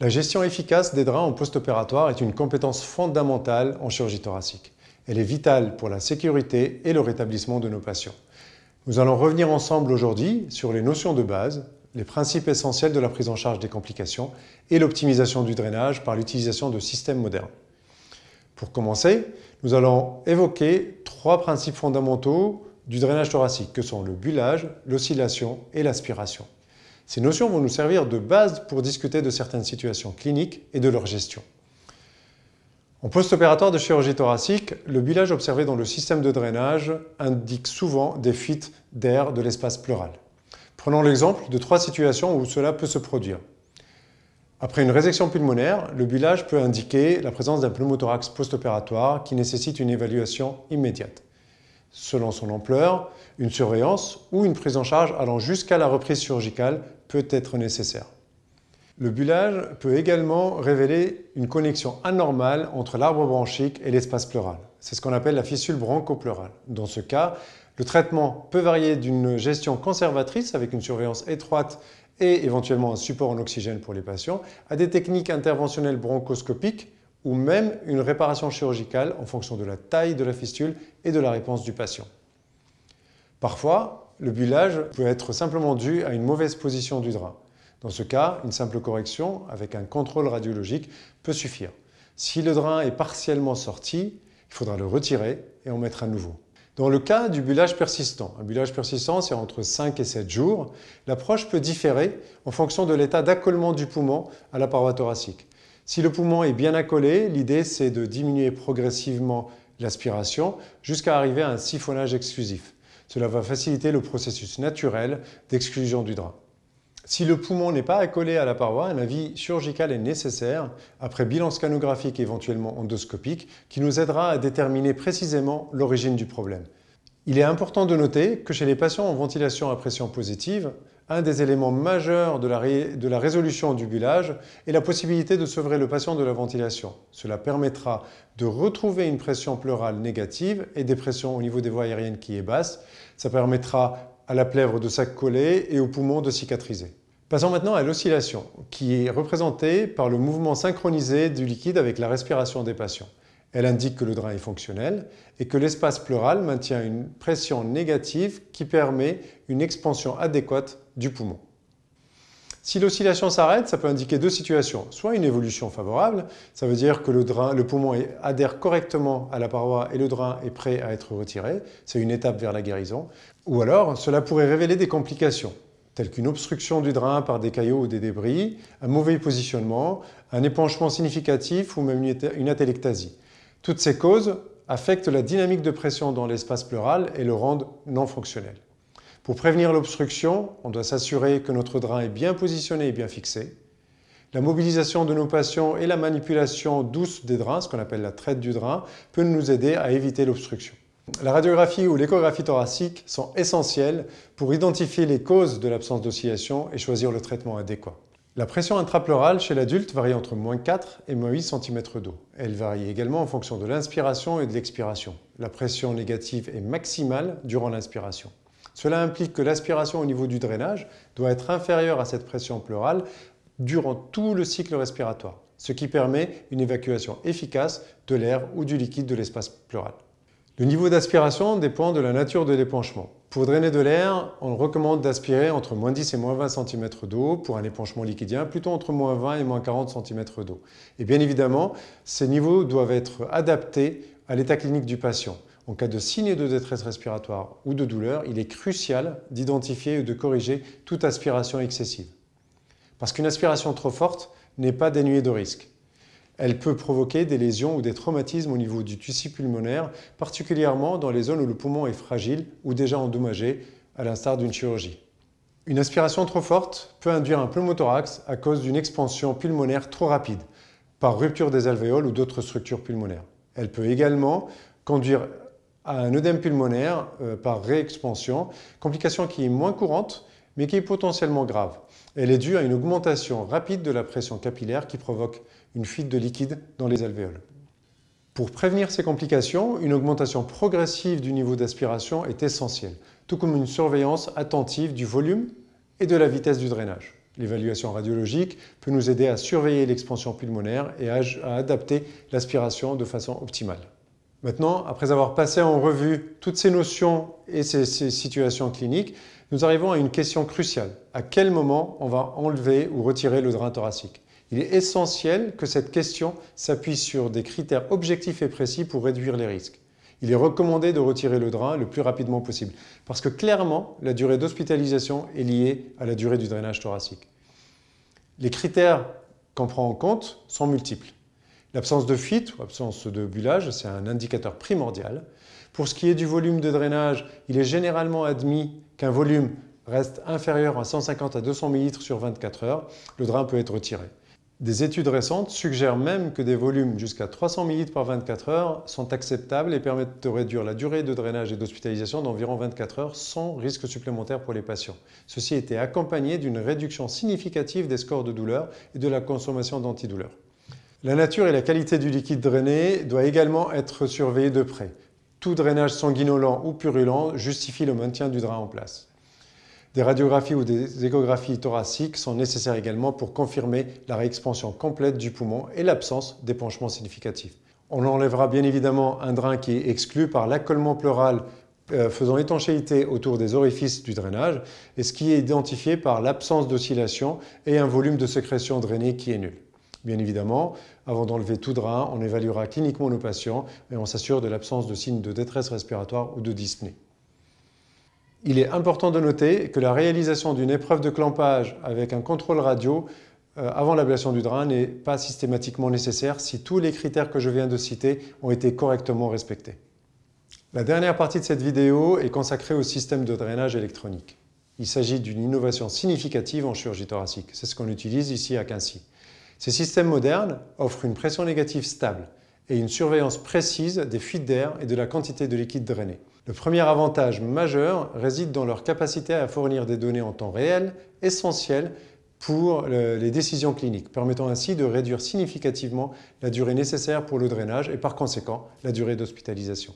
La gestion efficace des drains en post-opératoire est une compétence fondamentale en chirurgie thoracique. Elle est vitale pour la sécurité et le rétablissement de nos patients. Nous allons revenir ensemble aujourd'hui sur les notions de base, les principes essentiels de la prise en charge des complications et l'optimisation du drainage par l'utilisation de systèmes modernes. Pour commencer, nous allons évoquer 3 principes fondamentaux du drainage thoracique que sont le bullage, l'oscillation et l'aspiration. Ces notions vont nous servir de base pour discuter de certaines situations cliniques et de leur gestion. En post-opératoire de chirurgie thoracique, le bullage observé dans le système de drainage indique souvent des fuites d'air de l'espace pleural. Prenons l'exemple de 3 situations où cela peut se produire. Après une résection pulmonaire, le bullage peut indiquer la présence d'un pneumothorax post-opératoire qui nécessite une évaluation immédiate. Selon son ampleur, une surveillance ou une prise en charge allant jusqu'à la reprise chirurgicale peut être nécessaire. Le bullage peut également révéler une connexion anormale entre l'arbre bronchique et l'espace pleural. C'est ce qu'on appelle la fissure bronchopleurale. Dans ce cas, le traitement peut varier d'une gestion conservatrice avec une surveillance étroite et éventuellement un support en oxygène pour les patients, à des techniques interventionnelles bronchoscopiques ou même une réparation chirurgicale en fonction de la taille de la fistule et de la réponse du patient. Parfois, le bullage peut être simplement dû à une mauvaise position du drain. Dans ce cas, une simple correction avec un contrôle radiologique peut suffire. Si le drain est partiellement sorti, il faudra le retirer et en mettre un nouveau. Dans le cas du bullage persistant, un bullage persistant c'est entre 5 et 7 jours, l'approche peut différer en fonction de l'état d'accollement du poumon à la paroi thoracique. Si le poumon est bien accolé, l'idée c'est de diminuer progressivement l'aspiration jusqu'à arriver à un siphonnage exclusif. Cela va faciliter le processus naturel d'exclusion du drain. Si le poumon n'est pas accolé à la paroi, un avis chirurgical est nécessaire, après bilan scanographique et éventuellement endoscopique, qui nous aidera à déterminer précisément l'origine du problème. Il est important de noter que chez les patients en ventilation à pression positive, un des éléments majeurs de la résolution du bullage est la possibilité de sevrer le patient de la ventilation. Cela permettra de retrouver une pression pleurale négative et des pressions au niveau des voies aériennes qui est basse. Ça permettra à la plèvre de s'accoler et au poumon de cicatriser. Passons maintenant à l'oscillation, qui est représentée par le mouvement synchronisé du liquide avec la respiration des patients. Elle indique que le drain est fonctionnel et que l'espace pleural maintient une pression négative qui permet une expansion adéquate du poumon. Si l'oscillation s'arrête, ça peut indiquer 2 situations. Soit une évolution favorable, ça veut dire que le poumon adhère correctement à la paroi et le drain est prêt à être retiré. C'est une étape vers la guérison. Ou alors, cela pourrait révéler des complications, telles qu'une obstruction du drain par des caillots ou des débris, un mauvais positionnement, un épanchement significatif ou même une atelectasie. Toutes ces causes affectent la dynamique de pression dans l'espace pleural et le rendent non fonctionnel. Pour prévenir l'obstruction, on doit s'assurer que notre drain est bien positionné et bien fixé. La mobilisation de nos patients et la manipulation douce des drains, ce qu'on appelle la traite du drain, peut nous aider à éviter l'obstruction. La radiographie ou l'échographie thoracique sont essentielles pour identifier les causes de l'absence d'oscillation et choisir le traitement adéquat. La pression intrapleurale chez l'adulte varie entre -4 et -8 cm d'eau. Elle varie également en fonction de l'inspiration et de l'expiration. La pression négative est maximale durant l'inspiration. Cela implique que l'aspiration au niveau du drainage doit être inférieure à cette pression pleurale durant tout le cycle respiratoire, ce qui permet une évacuation efficace de l'air ou du liquide de l'espace pleural. Le niveau d'aspiration dépend de la nature de l'épanchement. Pour drainer de l'air, on recommande d'aspirer entre -10 et -20 cm d'eau pour un épanchement liquidien, plutôt entre -20 et -40 cm d'eau. Et bien évidemment, ces niveaux doivent être adaptés à l'état clinique du patient. En cas de signes de détresse respiratoire ou de douleur, il est crucial d'identifier et de corriger toute aspiration excessive. Parce qu'une aspiration trop forte n'est pas dénuée de risque. Elle peut provoquer des lésions ou des traumatismes au niveau du tissu pulmonaire, particulièrement dans les zones où le poumon est fragile ou déjà endommagé, à l'instar d'une chirurgie. Une aspiration trop forte peut induire un pneumothorax à cause d'une expansion pulmonaire trop rapide, par rupture des alvéoles ou d'autres structures pulmonaires. Elle peut également conduire à un œdème pulmonaire par réexpansion, complication qui est moins courante, mais qui est potentiellement grave. Elle est due à une augmentation rapide de la pression capillaire qui provoque une fuite de liquide dans les alvéoles. Pour prévenir ces complications, une augmentation progressive du niveau d'aspiration est essentielle, tout comme une surveillance attentive du volume et de la vitesse du drainage. L'évaluation radiologique peut nous aider à surveiller l'expansion pulmonaire et à adapter l'aspiration de façon optimale. Maintenant, après avoir passé en revue toutes ces notions et ces situations cliniques, nous arrivons à une question cruciale. À quel moment on va enlever ou retirer le drain thoracique? Il est essentiel que cette question s'appuie sur des critères objectifs et précis pour réduire les risques. Il est recommandé de retirer le drain le plus rapidement possible parce que clairement, la durée d'hospitalisation est liée à la durée du drainage thoracique. Les critères qu'on prend en compte sont multiples. L'absence de fuite ou absence de bullage, c'est un indicateur primordial. Pour ce qui est du volume de drainage, il est généralement admis qu'un volume reste inférieur à 150 à 200 ml sur 24 heures. Le drain peut être retiré. Des études récentes suggèrent même que des volumes jusqu'à 300 ml par 24 heures sont acceptables et permettent de réduire la durée de drainage et d'hospitalisation d'environ 24 heures sans risque supplémentaire pour les patients. Ceci a été accompagné d'une réduction significative des scores de douleur et de la consommation d'antidouleurs. La nature et la qualité du liquide drainé doivent également être surveillées de près. Tout drainage sanguinolent ou purulent justifie le maintien du drain en place. Des radiographies ou des échographies thoraciques sont nécessaires également pour confirmer la réexpansion complète du poumon et l'absence d'épanchement significatif. On enlèvera bien évidemment un drain qui est exclu par l'accollement pleural faisant étanchéité autour des orifices du drainage et ce qui est identifié par l'absence d'oscillation et un volume de sécrétion drainé qui est nul. Bien évidemment, avant d'enlever tout drain, on évaluera cliniquement nos patients et on s'assure de l'absence de signes de détresse respiratoire ou de dyspnée. Il est important de noter que la réalisation d'une épreuve de clampage avec un contrôle radio avant l'ablation du drain n'est pas systématiquement nécessaire si tous les critères que je viens de citer ont été correctement respectés. La dernière partie de cette vidéo est consacrée au système de drainage électronique. Il s'agit d'une innovation significative en chirurgie thoracique. C'est ce qu'on utilise ici à Quincy. Ces systèmes modernes offrent une pression négative stable et une surveillance précise des fuites d'air et de la quantité de liquide drainé. Le premier avantage majeur réside dans leur capacité à fournir des données en temps réel, essentielles pour les décisions cliniques, permettant ainsi de réduire significativement la durée nécessaire pour le drainage et par conséquent la durée d'hospitalisation.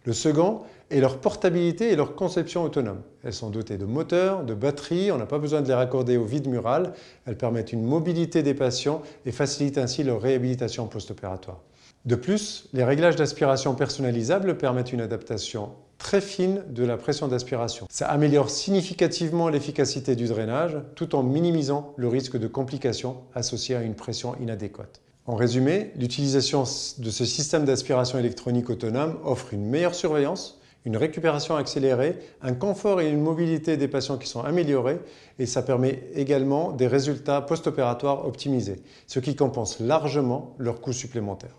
Le second est leur portabilité et leur conception autonome. Elles sont dotées de moteurs, de batteries, on n'a pas besoin de les raccorder au vide mural. Elles permettent une mobilité des patients et facilitent ainsi leur réhabilitation post-opératoire. De plus, les réglages d'aspiration personnalisables permettent une adaptation très fine de la pression d'aspiration. Ça améliore significativement l'efficacité du drainage tout en minimisant le risque de complications associées à une pression inadéquate. En résumé, l'utilisation de ce système d'aspiration électronique autonome offre une meilleure surveillance, une récupération accélérée, un confort et une mobilité des patients qui sont améliorés et ça permet également des résultats post-opératoires optimisés, ce qui compense largement leurs coûts supplémentaires.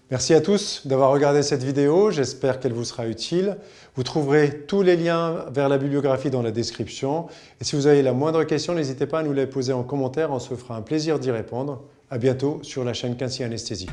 Merci à tous d'avoir regardé cette vidéo, j'espère qu'elle vous sera utile. Vous trouverez tous les liens vers la bibliographie dans la description. Et si vous avez la moindre question, n'hésitez pas à nous les poser en commentaire, on se fera un plaisir d'y répondre. À bientôt sur la chaîne Quincy Anesthésie.